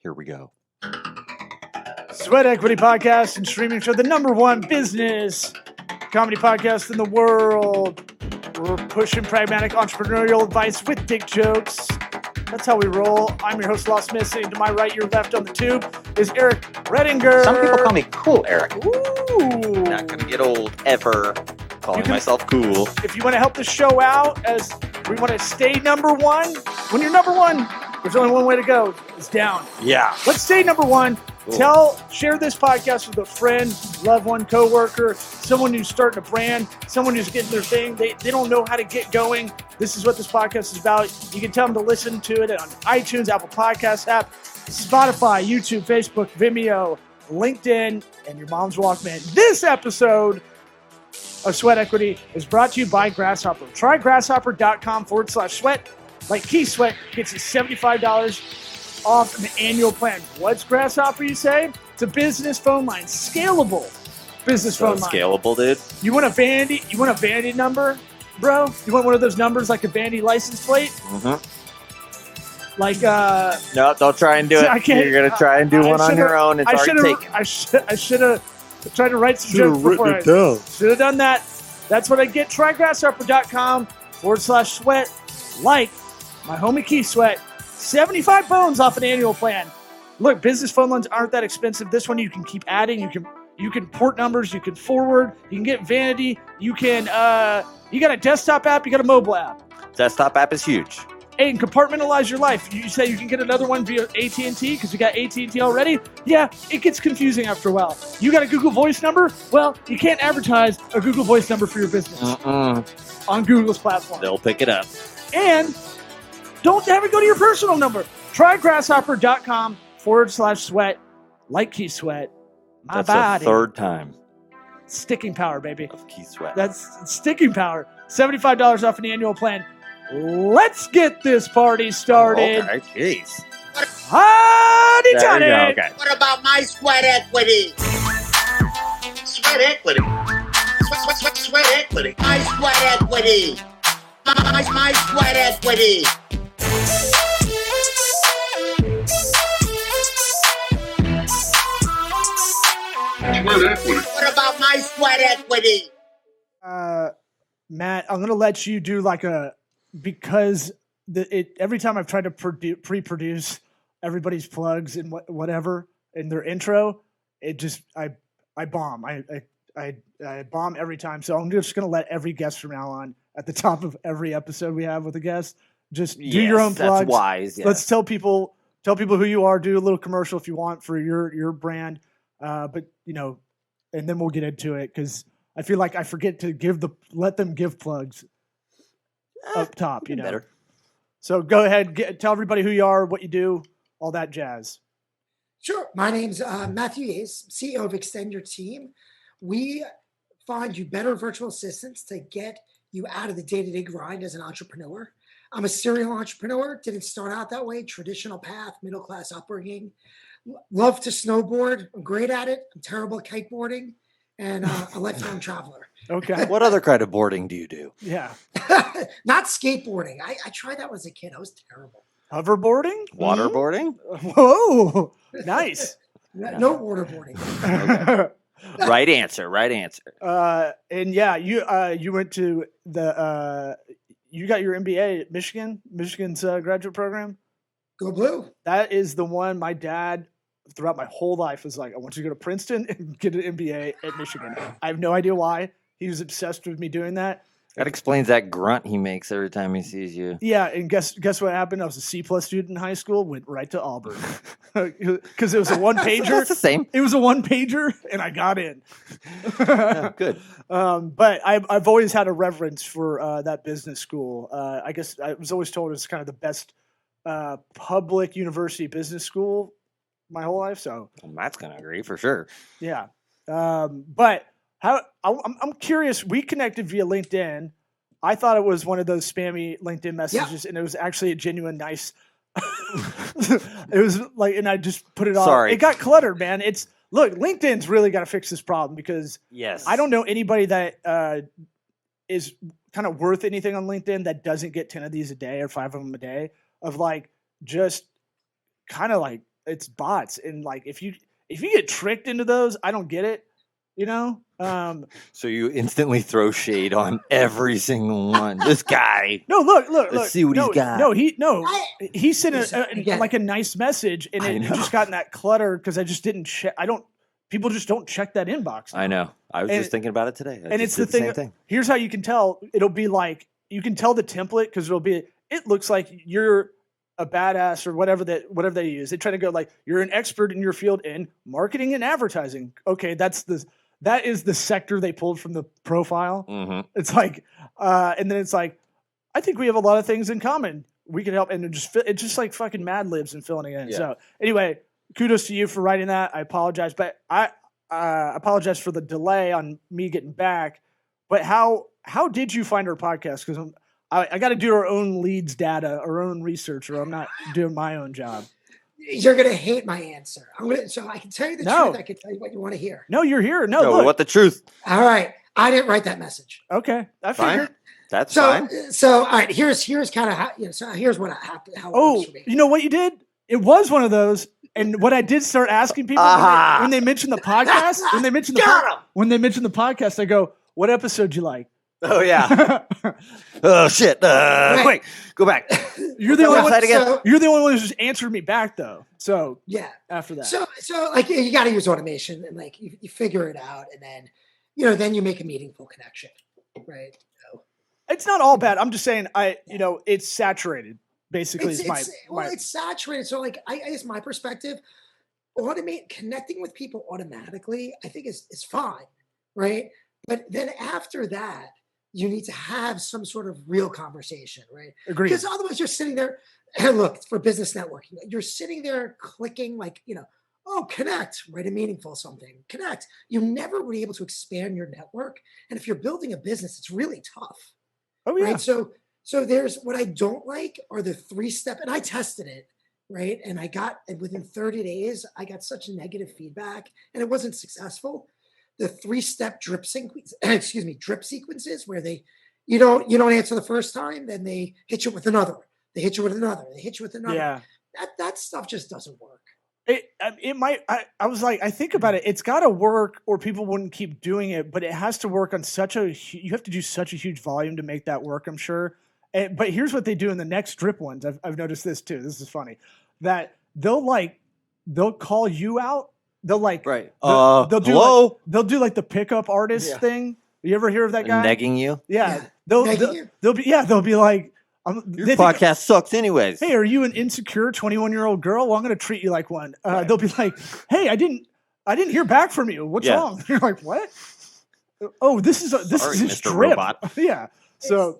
Here we go. Sweat Equity Podcast and streaming show, the number one business comedy podcast in the world. We're pushing pragmatic entrepreneurial advice with dick jokes. That's how we roll. I'm your host, Lost Smith. Sitting to my right, your left on the tube is Eric Redinger. Some people call me Cool Eric. Ooh. Not going to get old ever calling myself cool. If you want to help the show out, as we want to stay number one, when you're number one, there's only one way to go. It's down. Yeah. Let's stay number one. Cool. Share this podcast with a friend, loved one, coworker, someone who's starting a brand, someone who's getting their thing. They don't know how to get going. This is what this podcast is about. You can tell them to listen to it on iTunes, Apple Podcasts app, Spotify, YouTube, Facebook, Vimeo, LinkedIn, and your mom's Walkman. This episode of Sweat Equity is brought to you by Grasshopper. Try grasshopper.com/sweat. Like Key Sweat gets you $75 off an annual plan. What's Grasshopper, you say? It's a business phone line. Scalable business phone line. Scalable, dude. You want a vanity number, bro? You want one of those numbers like a vanity license plate? Mm-hmm. Like, No, don't try and do it. I can't- You're going to try and do one on your own. It's already taken. I should have tried to write some jokes before I should have done that. That's what I get. Try grasshopper.com/sweat. Like my homie Key Sweat. 75 phones off an annual plan. Look, business phone lines aren't that expensive. This one you can keep adding. You can port numbers. You can forward. You can get vanity. You got a desktop app. You got a mobile app. Desktop app is huge. Hey, and compartmentalize your life. You say you can get another one via AT&T because you got AT&T already. Yeah, it gets confusing after a while. You got a Google Voice number? Well, you can't advertise a Google Voice number for your business on Google's platform. They'll pick it up. And don't have it go to your personal number. Try grasshopper.com/sweat. Like Key Sweat. That's body. the third time Sticking power, baby. of Key Sweat. That's sticking power. $75 off an annual plan. Let's get this party started. Okay, jeez. Howdy, There Johnny. you go, okay. What about my sweat equity? Sweat equity. Sweat equity. My sweat equity. My sweat equity. What about my sweat equity? Matt, I'm going to let you do because every time I've tried to pre-produce everybody's plugs and whatever in their intro, I bomb. I bomb every time. So I'm just going to let every guest from now on at the top of every episode we have with a guest, just do your own plugs. That's wise. Yes. Let's tell people who you are, do a little commercial if you want for your brand. But and then we'll get into it because I feel like I forget to let them give plugs up top, Better. So go ahead, tell everybody who you are, what you do, all that jazz. Sure. My name's Matthew Yahes, CEO of Extend Your Team. We find you better virtual assistants to get you out of the day-to-day grind as an entrepreneur. I'm a serial entrepreneur. Didn't start out that way. Traditional path, middle-class upbringing. Love to snowboard. I'm great at it. I'm terrible at kiteboarding. And a lifelong traveler. Okay. What other kind of boarding do you do? Yeah. Not skateboarding. I tried that as a kid. I was terrible. Hoverboarding? Waterboarding? Whoa. Nice. No waterboarding. Okay. Right answer. And yeah, you went to you got your MBA at Michigan's graduate program. Go Blue. That is the one my dad throughout my whole life was like, I want you to go to Princeton and get an MBA at Michigan. I have no idea why. He was obsessed with me doing that. That explains that grunt he makes every time he sees you. Yeah, and guess what happened? I was a C+ student in high school, went right to Auburn. Because it was a one-pager. That's the same. It was a one-pager, and I got in. Yeah, good. But I've always had a reverence for that business school. I guess I was always told it's kind of the best public university business school my whole life. So Well, Matt's going to agree for sure. yeah. But I'm curious. We connected via LinkedIn. I thought it was one of those spammy LinkedIn messages, and it was actually a genuine nice. It was like, and I just put it on. Sorry. It got cluttered, man. Look, LinkedIn's really got to fix this problem because Yes. I don't know anybody that is kind of worth anything on LinkedIn that doesn't get 10 of these a day or 5 of them a day of like just kind of like it's bots. And like, if you get tricked into those, I don't get it, you know? So you instantly throw shade on every single one. This guy. No, look. Let's see what he's got. No, he sent Again. like a nice message, and it just got in that clutter because I just didn't check. People just don't check that inbox now. I know. I was just thinking about it today. And it's the thing. Here's how you can tell. It'll be like, you can tell the template because it looks like you're a badass or whatever they use. They try to go like, you're an expert in your field in marketing and advertising. Okay, that is the sector they pulled from the profile. Mm-hmm. It's like, and then it's like, I think we have a lot of things in common. We can help, and it's just like fucking Mad Libs and filling it in. Yeah. So anyway, kudos to you for writing that. I apologize, but I apologize for the delay on me getting back. But how did you find our podcast? Because I got to do our own leads data, our own research, or I'm not doing my own job. You're gonna hate my answer. So I can tell you the truth. I can tell you what you want to hear. No, you're here. No, look. What the truth? All right, I didn't write that message. Okay, I Fine. figured. That's fine. So all right, here's kind of how So here's what happened. How it works for me. You know what you did? It was one of those. And what I did start asking people when they mentioned the podcast, when they mentioned the podcast, I go, "What episode you like?" Oh yeah. Oh shit. Quick, go back. You're the only one. Again. You're the only one who just answered me back though. So yeah. After that, so like you got to use automation and like you figure it out, and then then you make a meaningful connection, right? So, it's not all bad. I'm just saying, it's saturated. Basically, it's saturated. So like I guess my perspective, connecting with people automatically, I think is fine, right? But then after that, you need to have some sort of real conversation, right? Agreed. Because otherwise you're sitting there, and look, for business networking, you're sitting there clicking like, connect, write a meaningful something, connect. You're never really able to expand your network. And if you're building a business, it's really tough. Oh yeah. Right? So there's what I don't like are the 3-step, and I tested it, right? And within 30 days, I got such negative feedback and it wasn't successful. The 3-step drip sequences where you don't answer the first time, then they hit you with another. They hit you with another. They hit you with another. Yeah. That stuff just doesn't work. It might. I was like, I think about it. It's got to work, or people wouldn't keep doing it. But it has to work on you have to do such a huge volume to make that work, I'm sure. But here's what they do in the next drip ones. I've noticed this too. This is funny. That they'll call you out. They'll like, right. They'll do hello? They'll do like the pickup artist thing. You ever hear of that guy? Negging you? Yeah. They'll be like, your podcast sucks anyways. Hey, are you an insecure 21-year-old girl? Well, I'm going to treat you like one. They'll be like, hey, I didn't hear back from you. What's wrong? You're like, what? Oh, this is Mr. drip. Robot. Yeah. So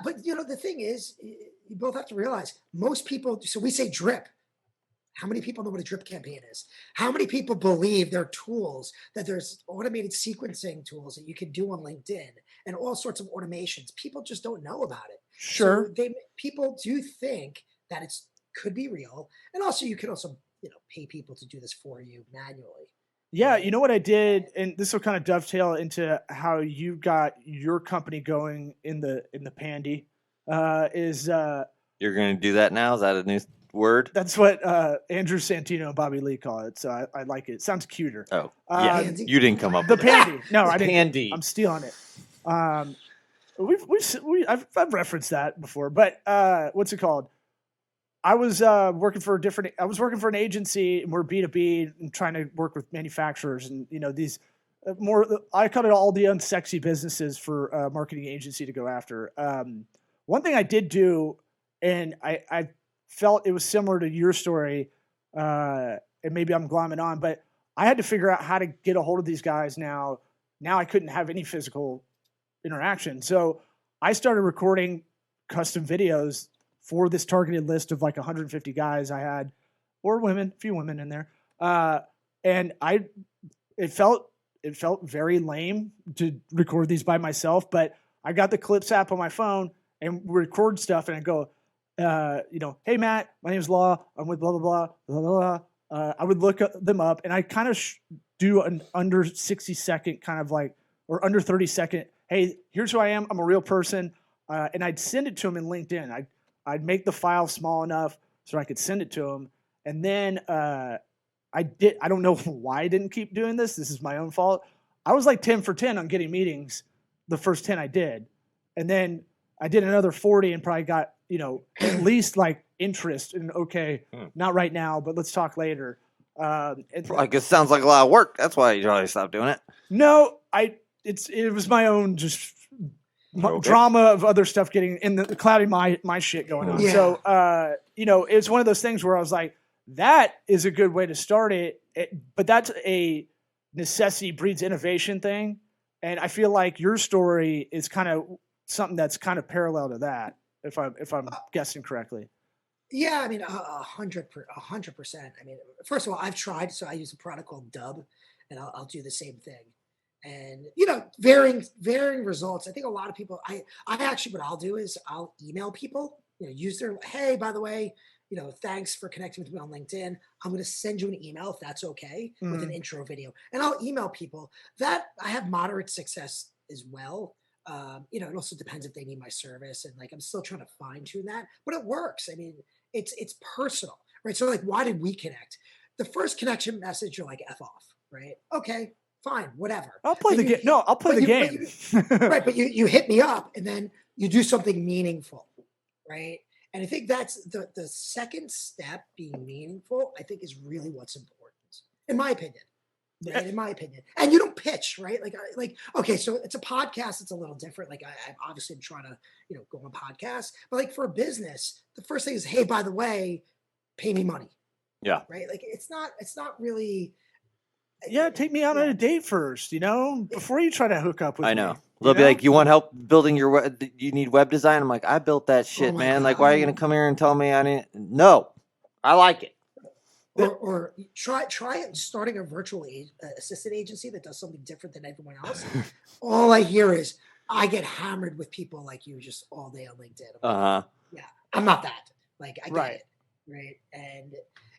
but the thing is, you both have to realize most people. So we say drip. How many people know what a drip campaign is? How many people believe there are tools, that there's automated sequencing tools that you can do on LinkedIn and all sorts of automations? People just don't know about it. Sure. So people do think that it could be real. And also you can also, pay people to do this for you manually. Yeah. You know what I did? And this will kind of dovetail into how you got your company going in the pandy is you're going to do that now? Is that a new word? That's what Andrew Santino and Bobby Lee call it. So I like it. It sounds cuter. Oh, yeah. You didn't come up the with pandy. It. No, I didn't. Pandy. I'm stealing it. I've referenced that before, but what's it called? I was working for an agency, and we're B2B and trying to work with manufacturers and these I cut it all the unsexy businesses for a marketing agency to go after. One thing I did do, and I felt it was similar to your story, and maybe I'm glomming on, but I had to figure out how to get a hold of these guys now. Now I couldn't have any physical interaction. So I started recording custom videos for this targeted list of like 150 guys I had, or women, a few women in there. And it felt very lame to record these by myself, but I got the Clips app on my phone and record stuff, and I go, hey Matt, my name is Law. I'm with blah, blah, blah, blah, blah, blah. I would look them up, and I kind of do an under 60 second kind of like, or under 30 second, hey, here's who I am. I'm a real person. And I'd send it to them in LinkedIn. I'd make the file small enough so I could send it to them. And then I don't know why I didn't keep doing this. This is my own fault. I was like 10 for 10 on getting meetings the first 10 I did. And then I did another 40 and probably got, at least like interest in, okay, not right now, but let's talk later. Like, it sounds like a lot of work. That's why you probably stopped doing it. No, it was my own just drama of other stuff getting in the clouding my shit going on. Yeah. So, it's one of those things where I was like, that is a good way to start it, but that's a necessity breeds innovation thing. And I feel like your story is kind of something that's kind of parallel to that, if I'm guessing correctly. Yeah, I mean, 100%. I mean, first of all, I've tried, so I use a product called Dub, and I'll do the same thing. And varying results. I think a lot of people. I actually, what I'll do is I'll email people. Use their, hey, by the way, thanks for connecting with me on LinkedIn. I'm going to send you an email if that's okay with an intro video, and I'll email people. That I have moderate success as well. It also depends if they need my service, and like I'm still trying to fine tune that, but it works. I mean, it's personal, right? So like, why did we connect? The first connection message, you're like, F off, right? Okay, fine, whatever. I'll play the game. No, I'll play the game. Right, but you hit me up, and then you do something meaningful, right? And I think that's the second step, being meaningful, I think is really what's important, in my opinion. Right, in my opinion. And you don't pitch, right? Okay, so it's a podcast, it's a little different. Like I obviously am trying to, go on podcasts, but like for a business, the first thing is, hey, by the way, pay me money. Yeah. Right? Like it's not really. Yeah, take me out on a date first, before you try to hook up with me. I know. They'll be like, you want help building your you need web design? I'm like, I built that shit, man. God. Like, why are you going to come here and tell me I didn't? No, I like it. Or try it starting a virtual assistant agency that does something different than everyone else. All I hear is I get hammered with people like you just all day on LinkedIn. Yeah, I'm not that. Like I get it, right? And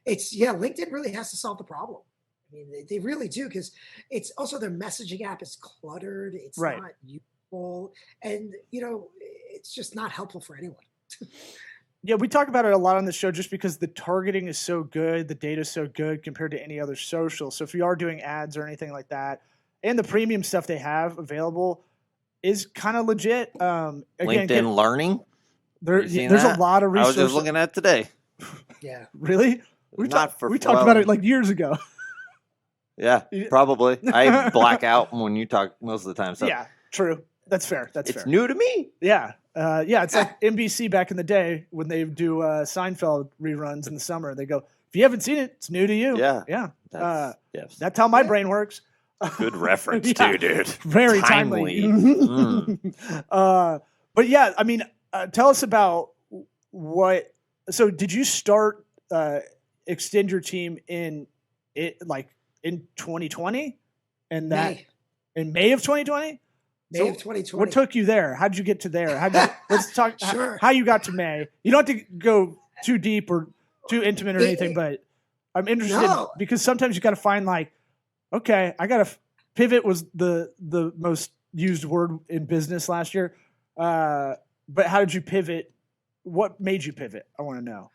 it's LinkedIn really has to solve the problem. I mean, they really do, because it's also their messaging app is cluttered. It's not useful, and it's just not helpful for anyone. Yeah, we talk about it a lot on the show just because the targeting is so good, the data is so good compared to any other social. So if you are doing ads or anything like that, and the premium stuff they have available is kind of legit. Again, LinkedIn Learning. There's a lot of resources. I was just looking at it today. Yeah. Really? We talked about it like years ago. Yeah, probably. I black out when you talk most of the time. So yeah, true. That's fair. It's new to me. Yeah. It's like NBC back in the day when they do Seinfeld reruns in the summer. They go, if you haven't seen it, it's new to you. Yeah. Yeah. Yes. That's how my brain works. Good reference too, dude. Very timely. But yeah, I mean, tell us about so did you start extend your team in 2020? And that in May of 2020? May of 2020. What took you there? How did you get to there? Let's talk Sure. how you got to May. You don't have to go too deep or too intimate or anything, but I'm interested because sometimes you got to find okay, I got to pivot was the most used word in business last year. But how did you pivot? What made you pivot? I want to know.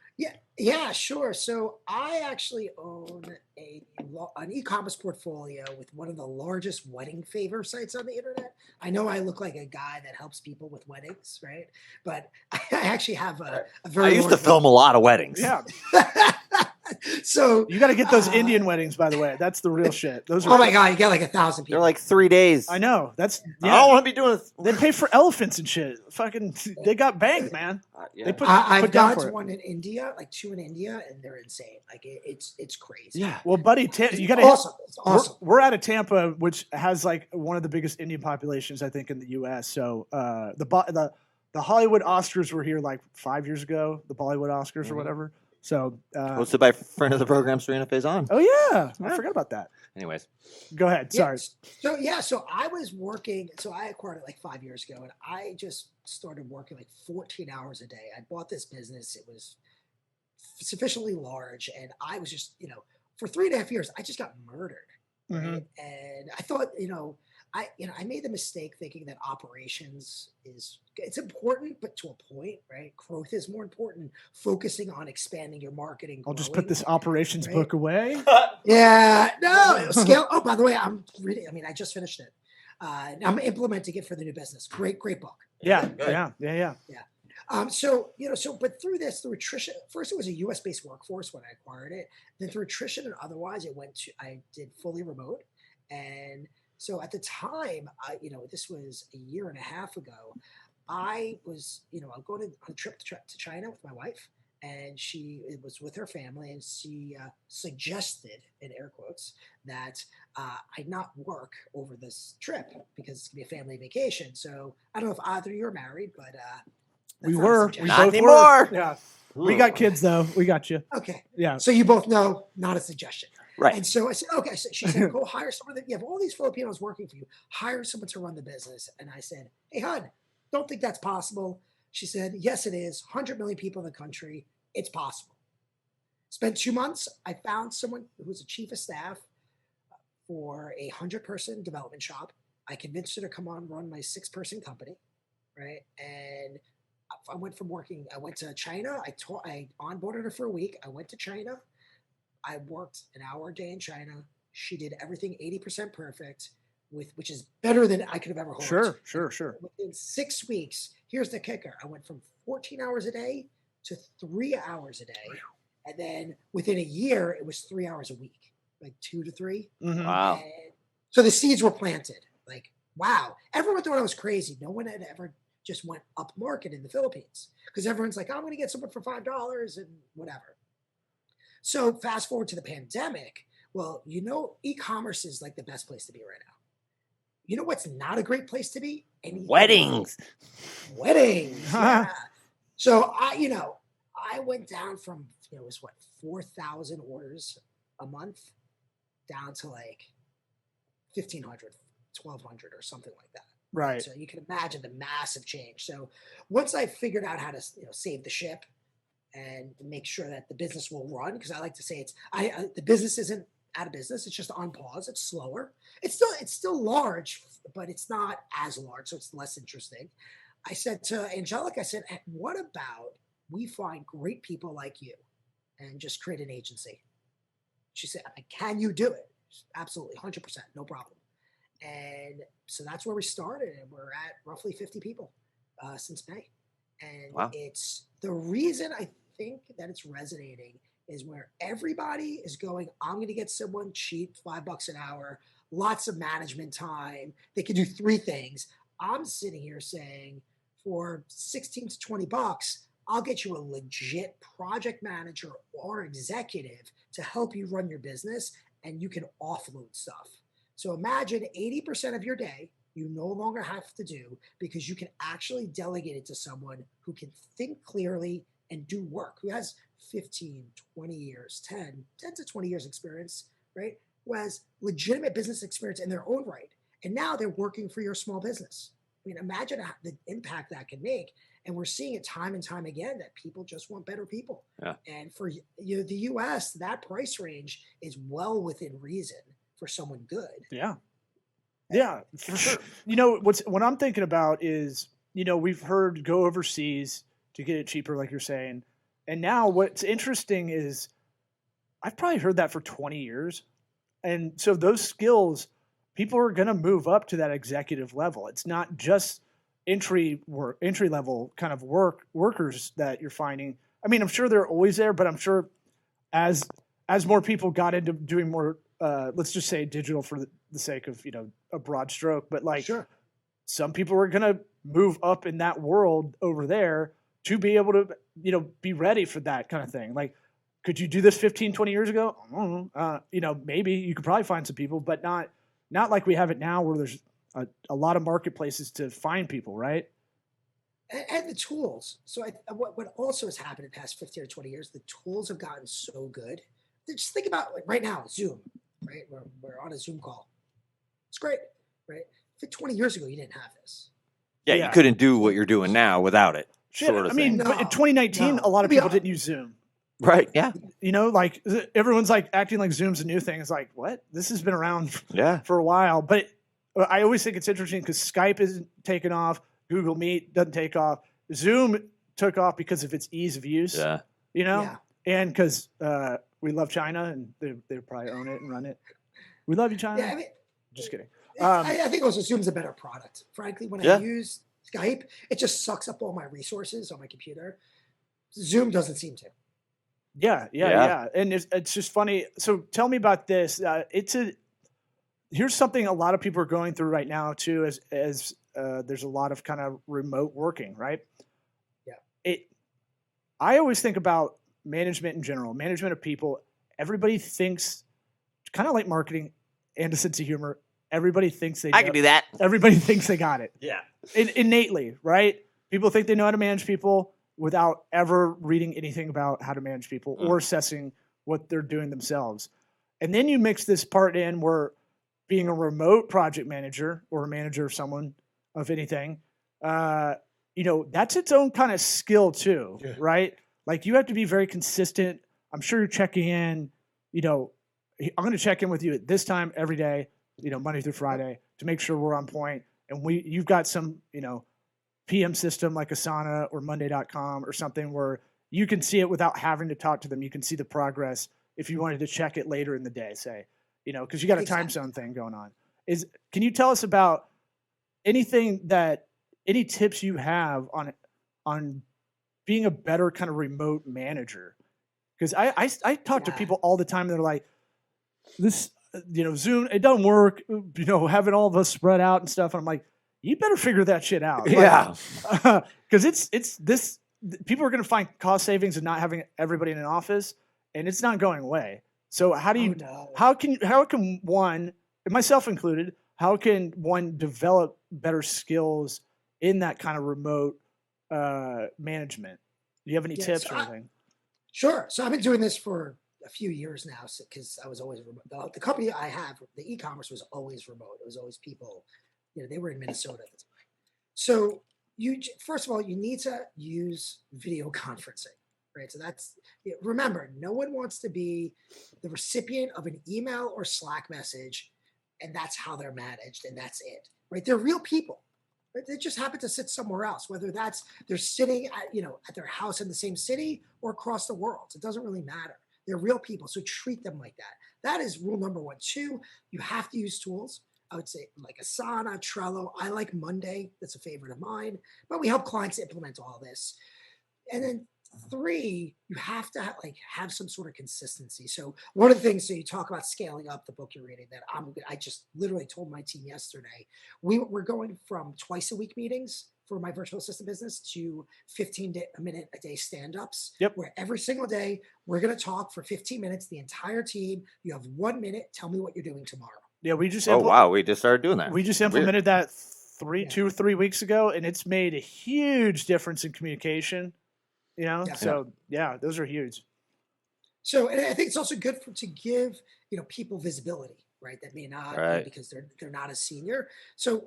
Yeah, sure. So I actually own an e-commerce portfolio with one of the largest wedding favor sites on the internet. I know I look like a guy that helps people with weddings, right? But I actually have a very. I used to film a lot of weddings. Yeah. So you got to get those Indian weddings, by the way. That's the real shit. Those are. Oh my god, you get like 1,000 people. They're like 3 days. I know. I don't want to be doing. They pay for elephants and shit. Fucking, they got banked, man. They I've got one in India, like 2 in India, and they're insane. Like it's crazy. Yeah. Well, buddy, you got to. Awesome. It's awesome. We're out of Tampa, which has like one of the biggest Indian populations, I think, in the U.S. So the Hollywood Oscars were here like 5 years ago. The Bollywood Oscars or whatever. So hosted by friend of the program, Serena Faison. Oh yeah, I forgot about that. Anyways, go ahead. Sorry. So I was working. So I acquired it like 5 years ago, and I just started working like 14 hours a day. I bought this business. It was sufficiently large, and I was just for 3.5 years, I just got murdered. Right? And I thought I made the mistake thinking that operations it's important, but to a point, right? Growth is more important. Focusing on expanding your marketing. I'll just growing, put this operations right? book away. Yeah, no scale. Oh, by the way, I'm reading. I mean, I just finished it. I'm implementing it for the new business. Great book. Yeah, Good. yeah. But through attrition, first it was a U.S. based workforce when I acquired it. Then through attrition and otherwise, I did fully remote. And so at the time, this was a year and a half ago. I was, I'm going on a trip to China with my wife, and it was with her family, and she suggested, in air quotes, that I not work over this trip because it's gonna be a family vacation. So I don't know if either of you are married, but We that's not a were. suggestion. We Not both anymore. were. Yeah. We got kids though. We got you. Okay. Yeah. So you both know, not a suggestion. Right. And so I said, okay. So she said, go hire someone. You have all these Filipinos working for you. Hire someone to run the business. And I said, hey, hon, don't think that's possible. She said, yes, it is. 100 million people in the country. It's possible. Spent 2 months. I found someone who was a chief of staff for a 100-person development shop. I convinced her to come on run my 6-person company, right? And I went to China. I onboarded her for a week. I went to China. I worked an hour a day in China. She did everything 80% perfect, which is better than I could have ever hoped. Sure. Within 6 weeks, here's the kicker. I went from 14 hours a day to 3 hours a day. And then within a year, it was 3 hours a week, like 2 to 3. Mhm. Wow. And so the seeds were planted. Like, wow. Everyone thought I was crazy. No one had ever just went up market in the Philippines because everyone's like, I'm going to get someone for $5 and whatever. So fast forward to the pandemic. Well, e-commerce is like the best place to be right now. You know what's not a great place to be? Weddings. Yeah. So I went down from, it was 4,000 orders a month down to like 1,500, 1,200 or something like that. Right. So you can imagine the massive change. So once I figured out how to save the ship and make sure that the business will run, because I like to say the business isn't out of business. It's just on pause. It's slower. It's still large, but it's not as large, so it's less interesting. I said to Angelica, what about we find great people like you and just create an agency? She said, can you do it? Absolutely, 100%, no problem. And so that's where we started, and we're at roughly 50 people since May. And Wow. It's the reason I think that it's resonating is where everybody is going, I'm going to get someone cheap, $5 an hour, lots of management time. They can do 3 things. I'm sitting here saying for 16 to 20 bucks, I'll get you a legit project manager or executive to help you run your business, and you can offload stuff. So imagine 80% of your day you no longer have to do because you can actually delegate it to someone who can think clearly and do work, who has 15, 20 years, 10 to 20 years experience, right? Who has legitimate business experience in their own right. And now they're working for your small business. I mean, imagine the impact that can make. And we're seeing it time and time again that people just want better people. Yeah. And for the US, that price range is well within reason for someone good. Yeah, for sure. What I'm thinking about is, we've heard go overseas to get it cheaper, like you're saying. And now what's interesting is I've probably heard that for 20 years. And so those skills, people are going to move up to that executive level. It's not just entry level kind of workers that you're finding. I mean, I'm sure they're always there, but I'm sure as more people got into doing more, let's just say digital for the sake of, a broad stroke, but like Sure. Some people are going to move up in that world over there to be able to, be ready for that kind of thing. Like, could you do this 15, 20 years ago? I don't know. Maybe you could probably find some people, but not like we have it now where there's a lot of marketplaces to find people, right? And the tools. So what also has happened in the past 15 or 20 years, the tools have gotten so good. Just think about right now, Zoom, right? We're on a Zoom call. It's great, right? 20 years ago, you didn't have this. Yeah, you couldn't do what you're doing now without it. Sort of I mean, thing. but in 2019, a lot of people didn't use Zoom. Right? Yeah. Like everyone's like acting like Zoom's a new thing. It's like, what? This has been around Yeah. for a while. But I always think it's interesting because Skype isn't taking off, Google Meet doesn't take off, Zoom took off because of its ease of use. Yeah. You know, Yeah. and because we love China and they probably own it and run it. We love you, China. Yeah, I mean, Just kidding. I think also Zoom's a better product. Frankly, when Yeah. I use Skype, it just sucks up all my resources on my computer. Zoom doesn't seem to. Yeah. And it's just funny. So tell me about this. Here's something a lot of people are going through right now too, as there's a lot of kind of remote working, right? Yeah. I always think about management in general, management of people. Everybody thinks, kind of like marketing and a sense of humor. Everybody thinks I can do that. Everybody thinks they got it. Yeah. Innately, right? People think they know how to manage people without ever reading anything about how to manage people or assessing what they're doing themselves. And then you mix this part in where being a remote project manager or a manager of someone of anything, that's its own kind of skill too, right? Like you have to be very consistent. I'm sure you're checking in, I'm going to check in with you at this time every day, Monday through Friday to make sure we're on point. And you've got some, PM system like Asana or Monday.com or something where you can see it without having to talk to them. You can see the progress if you wanted to check it later in the day, say, because you got a time zone thing going on. Can you tell us about any tips you have on being a better kind of remote manager? Because I talk to people all the time and they're like, this, Zoom, it doesn't work, having all of us spread out and stuff. And I'm like, you better figure that shit out. Yeah. Because it's this, people are going to find cost savings in not having everybody in an office, and it's not going away. So how can one, and myself included, how can one develop better skills in that kind of remote management? Do you have any tips or anything? Sure. So I've been doing this for a few years now because I was always remote. The company I have, the e-commerce was always remote. It was always people, they were in Minnesota at the time. So first of all, you need to use video conferencing, right? So remember, no one wants to be the recipient of an email or Slack message, and that's how they're managed, and that's it, right? They're real people. Right? They just happen to sit somewhere else, whether that's they're sitting at their house in the same city or across the world. It doesn't really matter. They're real people, so treat them like that. That is rule number one. Two, you have to use tools. I would say like Asana, Trello. I like Monday. That's a favorite of mine. But we help clients implement all this. And then three, you have to have some sort of consistency. So one of the things, so you talk about scaling up the book you're reading that I just literally told my team yesterday, we're going from twice a week meetings for my virtual assistant business to 15-minute a day stand-ups. Yep. Where every single day we're going to talk for 15 minutes, the entire team. You have 1 minute. Tell me what you're doing tomorrow. Yeah, we just we just started doing that. We just implemented that 2 or 3 weeks ago, and it's made a huge difference in communication. So those are huge. So, and I think it's also good to give people visibility, right? That may not because they're not as senior. So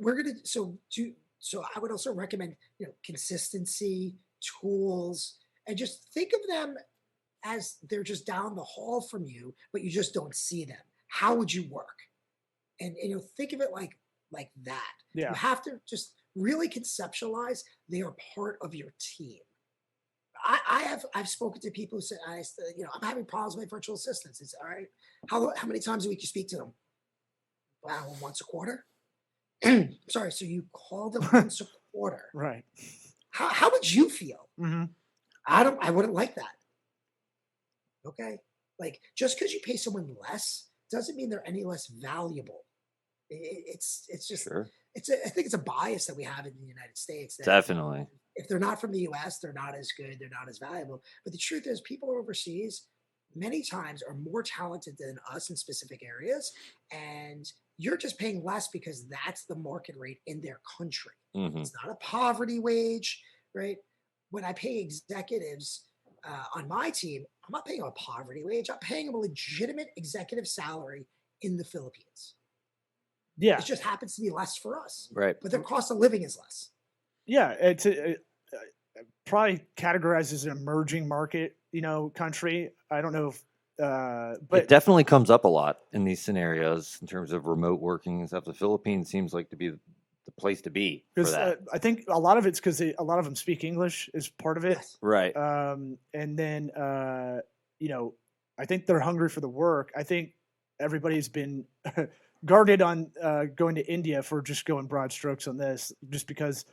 So I would also recommend consistency, tools, and just think of them as they're just down the hall from you, but you just don't see them. How would you work? And think of it like that. Yeah. You have to just really conceptualize they are part of your team. I've spoken to people who said, I'm having problems with my virtual assistants. It's all right. How many times a week you speak to them? Well, once a quarter. Sorry. So you call them once a quarter. Right. How would you feel? Mm-hmm. I wouldn't like that. Okay. Like just because you pay someone less doesn't mean they're any less valuable. It's just, Sure. I think it's a bias that we have in the United States. That Definitely. If they're not from the US, they're not as good. They're not as valuable. But the truth is people overseas many times are more talented than us in specific areas. And you're just paying less because that's the market rate in their country. Mm-hmm. It's not a poverty wage, right? When I pay executives on my team, I'm not paying them a poverty wage. I'm paying them a legitimate executive salary in the Philippines. Yeah. It just happens to be less for us. Right. But their cost of living is less. Yeah. It's probably categorized as an emerging market, country. I don't know if It but definitely comes up a lot in these scenarios in terms of remote working and stuff. The Philippines seems like to be the place to be for because that. I think a lot of it's because a lot of them speak English is part of it. Yes. Right. And then you know, I think they're hungry for the work. I think everybody's been guarded on going to India for just going broad strokes on this, just because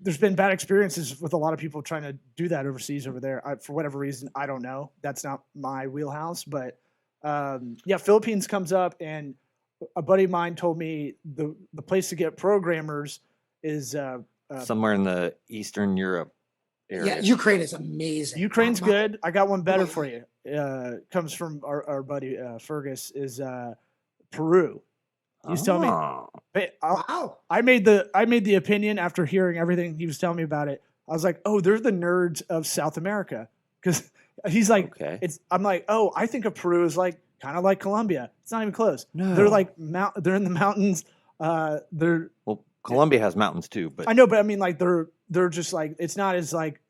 there's been bad experiences with a lot of people trying to do that overseas over there. For whatever reason, I don't know. That's not my wheelhouse, but yeah, Philippines comes up, and a buddy of mine told me the place to get programmers is Somewhere in the Eastern Europe area. Yeah, Ukraine is amazing. Ukraine's My- good. I got one better my- for you. Comes from our buddy Fergus. Is Peru. He's telling me. Oh. But Wow. I made the opinion after hearing everything he was telling me about it. I was like, oh, they're the nerds of South America, because he's like, Okay. I'm like, oh, I think of Peru as like kind of like Colombia. It's not even close. No. They're like they're in the mountains. They're Well, Colombia has mountains too, but I know, but I mean, like they're just like it's not as like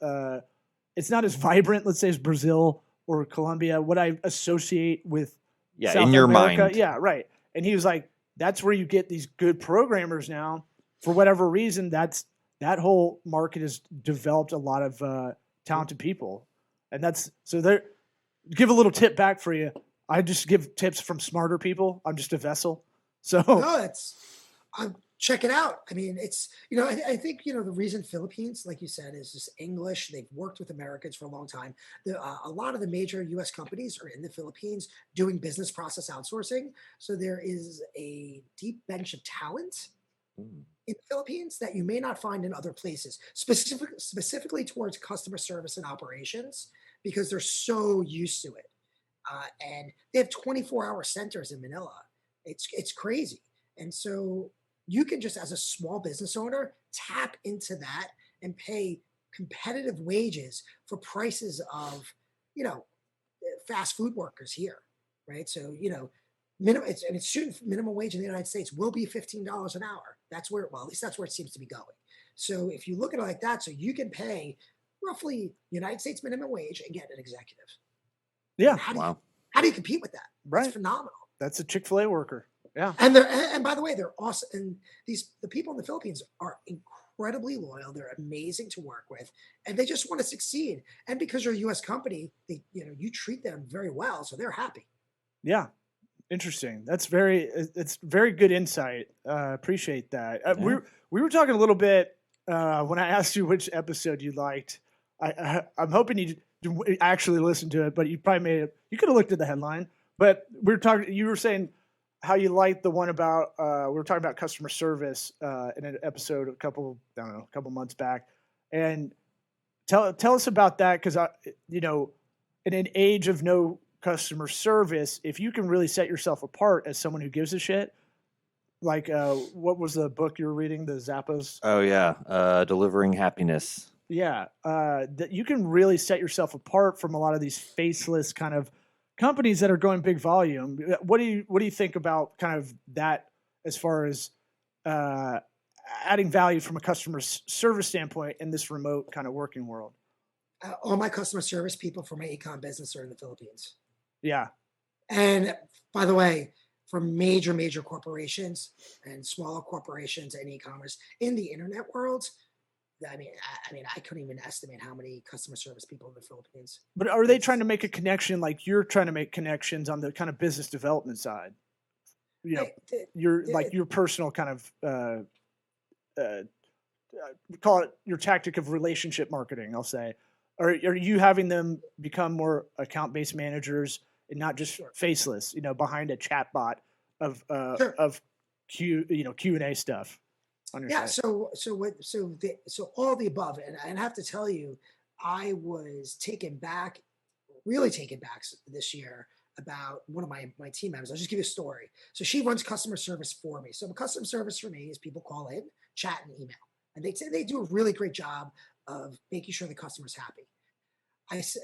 it's not as vibrant, let's say, as Brazil or Colombia. What I associate with yeah, South in your America, mind. yeah, right. And he was like, that's where you get these good programmers now. For whatever reason, that whole market has developed a lot of talented people, and that's so there. Give a little tip back for you. I just give tips from smarter people. I'm just a vessel. So No, it's check it out. I mean, it's I think the reason Philippines, like you said, is just English. They've worked with Americans for a long time. A lot of the major U.S. companies are in the Philippines doing business process outsourcing. So there is a deep bench of talent Mm. in the Philippines that you may not find in other places, specifically towards customer service and operations, because they're so used to it. And they have 24-hour centers in Manila. It's crazy. And so you can just, as a small business owner, tap into that and pay competitive wages for prices of, fast food workers here, right? So, student minimum wage in the United States will be $15 an hour. That's where, well, at least that's where it seems to be going. So if you look at it like that, so you can pay roughly United States minimum wage and get an executive. yeah, Wow. How do you compete with that? right. It's phenomenal. That's a Chick-fil-A worker. Yeah, And by the way, they're awesome. And the people in the Philippines are incredibly loyal. They're amazing to work with, and they just want to succeed. And because you're a U.S. company, you treat them very well, so they're happy. yeah. Interesting. It's very good insight. Appreciate that. Yeah. We were talking a little bit when I asked you which episode you liked. I'm hoping you actually listened to it, but you probably you could have looked at the headline. But you were saying how you liked the one about we were talking about customer service in an episode a couple months back, and tell us about that, because in an age of no customer service, if you can really set yourself apart as someone who gives a shit, like what was the book you were reading, the Zappos? Oh yeah, delivering happiness. Yeah, that you can really set yourself apart from a lot of these faceless kind of companies that are going big volume. What do you think about kind of that as far as adding value from a customer service standpoint in this remote kind of working world? All my customer service people for my ecom business are in the Philippines. Yeah, And by the way, for major corporations and smaller corporations and e-commerce in the internet world, I mean, I couldn't even estimate how many customer service people in the Philippines. but are they trying to make a connection like you're trying to make connections on the kind of business development side? Your personal kind of call it your tactic of relationship marketing, I'll say. Are you having them become more account-based managers and not just faceless, behind a chat bot of Sure. of Q&A stuff on your Yeah. site? So all the above, and I have to tell you, I was really taken back this year about one of my team members. I'll just give you a story. So she runs customer service for me. So customer service for me is people call in, chat, and email, and they do a really great job of making sure the customer's happy.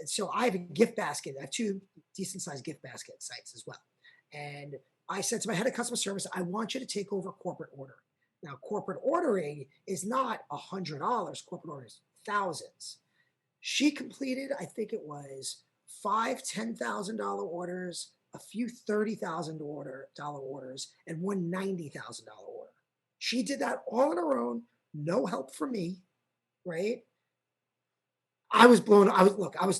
So I have a gift basket. I have 2 decent sized gift basket sites as well. And I said to my head of customer service, I want you to take over corporate order. Now, corporate ordering is not $100. Corporate ordering is thousands. She completed, I think it was 5 $10,000 orders, a few $30,000 orders, and one $90,000 order. She did that all on her own, no help from me, right? I was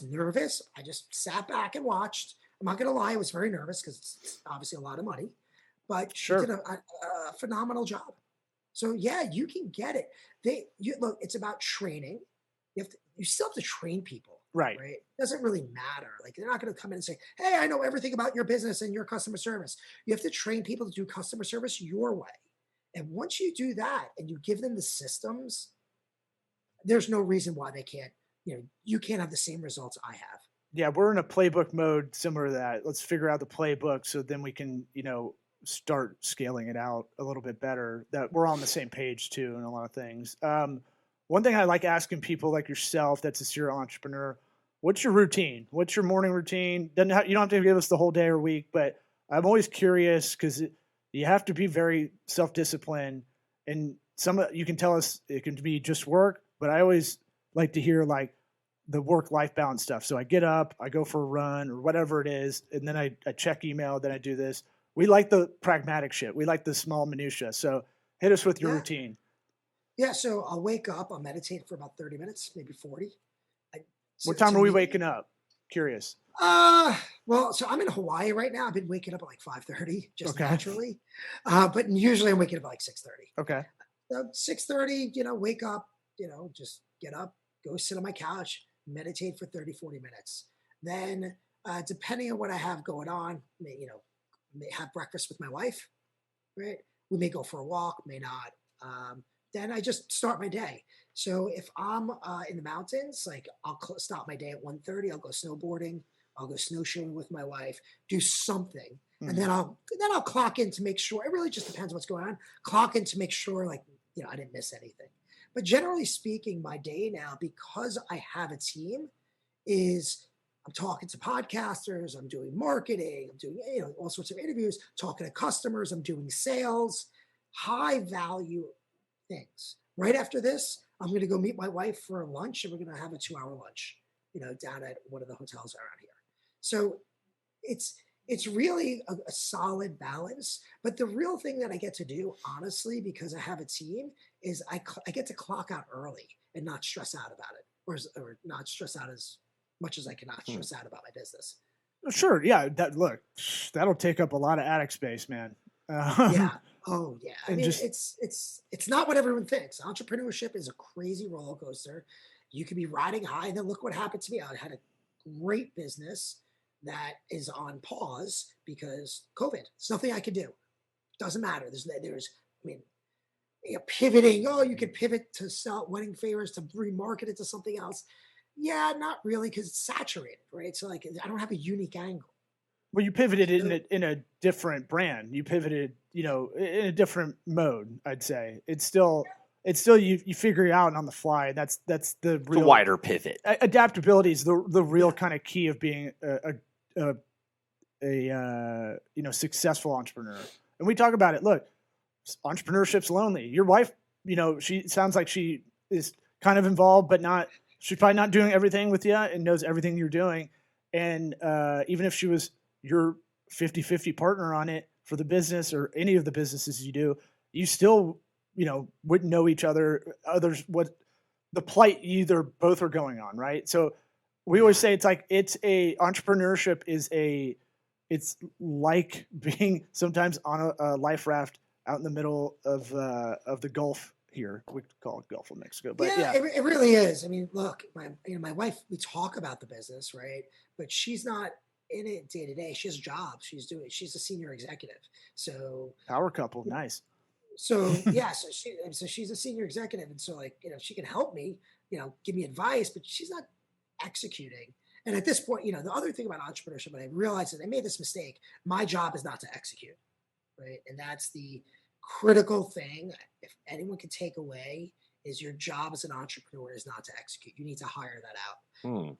nervous. I just sat back and watched. I'm not gonna lie, I was very nervous because it's obviously a lot of money, but she Sure. did a phenomenal job. So yeah, you can get it. Look, it's about training. You still have to train people, Right. right? It doesn't really matter. Like they're not going to come in and say, "Hey, I know everything about your business and your customer service." You have to train people to do customer service your way. And once you do that and you give them the systems, there's no reason why they can't, you can't have the same results I have. Yeah, we're in a playbook mode similar to that. Let's figure out the playbook so then we can, start scaling it out a little bit better. That we're on the same page too in a lot of things. One thing I like asking people like yourself that's a serial entrepreneur, what's your routine? What's your morning routine? You don't have to give us the whole day or week, but I'm always curious because you have to be very self-disciplined, and you can tell us it can be just work, but I always like to hear like the work-life balance stuff. So I get up, I go for a run or whatever it is, and then I check email, then I do this. We like the pragmatic shit. We like the small minutia. So hit us with your routine. Yeah, so I'll wake up, I'll meditate for about 30 minutes, maybe 40. What time are we waking up? Curious. Well, so I'm in Hawaii right now. I've been waking up at like 5:30, just naturally. But usually I'm waking up at like 6:30. Okay. So 6:30, wake up, just get up, go sit on my couch, meditate for 30, 40 minutes. Then, depending on what I have going on, may have breakfast with my wife, right? We may go for a walk, may not. Then I just start my day. So if I'm in the mountains, like I'll stop my day at 1:30. I'll go snowboarding. I'll go snowshoeing with my wife. Do something, and then I'll clock in to make sure. It really just depends what's going on. Clock in to make sure, like I didn't miss anything. But generally speaking, my day now, because I have a team, is I'm talking to podcasters. I'm doing marketing. I'm doing all sorts of interviews. Talking to customers. I'm doing sales. High value things. Right after this, I'm going to go meet my wife for lunch, and we're going to have a 2-hour lunch, down at one of the hotels around here. So it's really a solid balance. But the real thing that I get to do, honestly, because I have a team, is I get to clock out early and not stress out about it, or not stress out as much as I cannot stress out about my business. Sure. Yeah. That'll take up a lot of attic space, man. Yeah. Oh yeah. I mean, it's not what everyone thinks. Entrepreneurship is a crazy roller coaster. You could be riding high, and then look what happened to me. I had a great business that is on pause because COVID. It's nothing I could do. Doesn't matter. Pivoting. Oh, you could pivot to sell wedding favors to remarket it to something else. Yeah, not really, because it's saturated, right? So like, I don't have a unique angle. Well, you pivoted in a different brand. You pivoted, in a different mode. I'd say it's still you figure it out on the fly. That's the real wider pivot. Adaptability is the real kind of key of being a successful entrepreneur. And we talk about it. Look, entrepreneurship's lonely. Your wife, she sounds like she is kind of involved, but she's probably not doing everything with you and knows everything you're doing. And even if she was your 50-50 partner on it for the business or any of the businesses you do, you still, wouldn't know each other, what the plight either both are going on. Right. So we always say entrepreneurship it's like being sometimes on a life raft out in the middle of the Gulf here. We call it Gulf of Mexico, but yeah. It really is. I mean, look, my wife, we talk about the business, right? But she's not in it day to day. She has a job. She's a senior executive. So power couple. Nice. So yeah, so she's a senior executive. And so she can help me, give me advice, but she's not executing. And at this point, the other thing about entrepreneurship, and I realized that I made this mistake. My job is not to execute, right? And that's the critical thing. If anyone can take away, is your job as an entrepreneur is not to execute. You need to hire that out.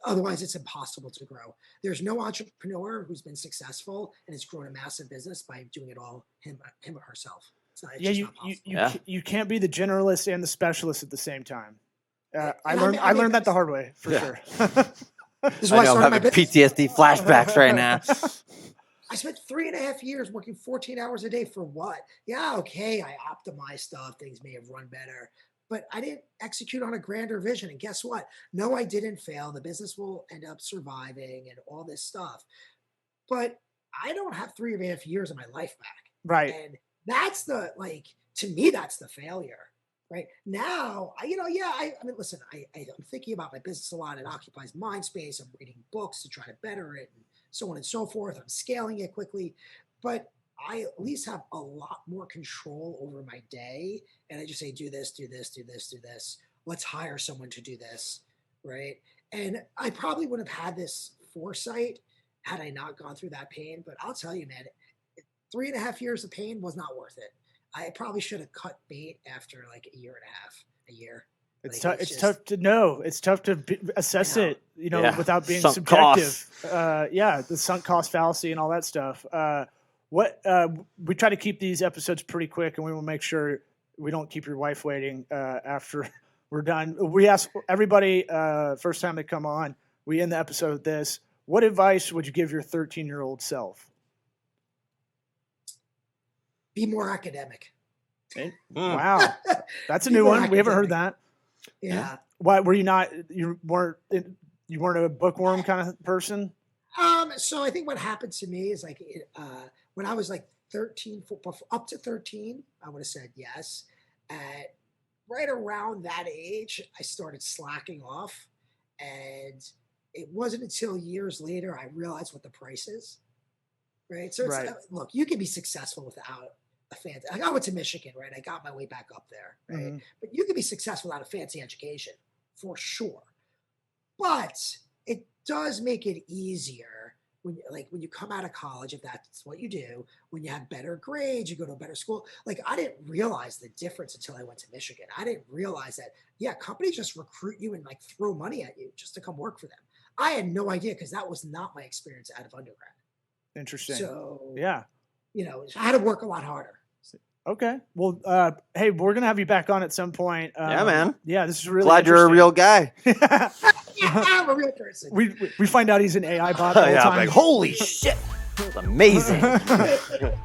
Otherwise it's impossible to grow. There's no entrepreneur who's been successful and has grown a massive business by doing it all him or herself. You can't be the generalist and the specialist at the same time. I learned that the hard way for sure. This is I why I know I'm started my having business. PTSD flashbacks right now. I spent 3.5 years working 14 hours a day for what? Yeah, okay, I optimized stuff. Things may have run better, but I didn't execute on a grander vision. And guess what? No, I didn't fail. The business will end up surviving and all this stuff. But I don't have 3.5 years of my life back. Right. And that's to me, that's the failure. Right now, I mean, listen, I'm thinking about my business a lot. It occupies mind space. I'm reading books to try to better it and so on and so forth. I'm scaling it quickly, but I at least have a lot more control over my day. And I just say, do this, do this, do this, do this. Let's hire someone to do this. Right. And I probably would have had this foresight had I not gone through that pain. But I'll tell you, man, 3.5 years of pain was not worth it. I probably should have cut bait after like a year and a year. It's Like, tough. It's tough to know. It's tough to assess it, Yeah. without being Sunk subjective. costs. The sunk cost fallacy and all that stuff. We try to keep these episodes pretty quick, and we will make sure we don't keep your wife waiting after we're done. We ask everybody first time they come on. We end the episode with this: what advice would you give your 13-year-old self? Be more academic. Wow, that's a Be new more one. We haven't heard academic. that. Yeah. Why were you not? You weren't a bookworm kind of person? So I think what happened to me is when I was like 13, up to 13, I would have said yes. At right around that age, I started slacking off, and it wasn't until years later I realized what the price is. Right. So Right. Look, you can be successful without a fancy. Like I went to Michigan, right? I got my way back up there, right? Mhm. But you can be successful without a fancy education for sure. But it does make it easier when you come out of college, if that's what you do, when you have better grades, you go to a better school. Like I didn't realize the difference until I went to Michigan. I didn't realize that, yeah, companies just recruit you and like throw money at you just to come work for them. I had no idea because that was not my experience out of undergrad. Interesting. So Yeah. I had to work a lot harder. Okay. Well, hey, we're gonna have you back on at some point. Yeah, man. Yeah, this is really Glad you're a real interesting. guy. I'm a real person. we find out he's an AI bot all the Yeah, I'm time. like, holy shit. That was amazing.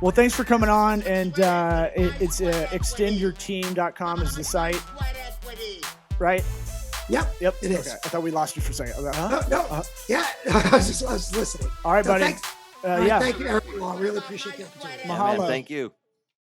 Well, thanks for coming on, and it's extendyourteam.com is the site, Sweat equity. right? Yep. Yep. It is. Okay. I thought we lost you for a second. I was like, huh? No. Yeah. I was listening. All right, No, buddy. thanks. All right, Yeah. Thank you, everyone. I really appreciate the opportunity. Yeah, man, Mahalo. thank you.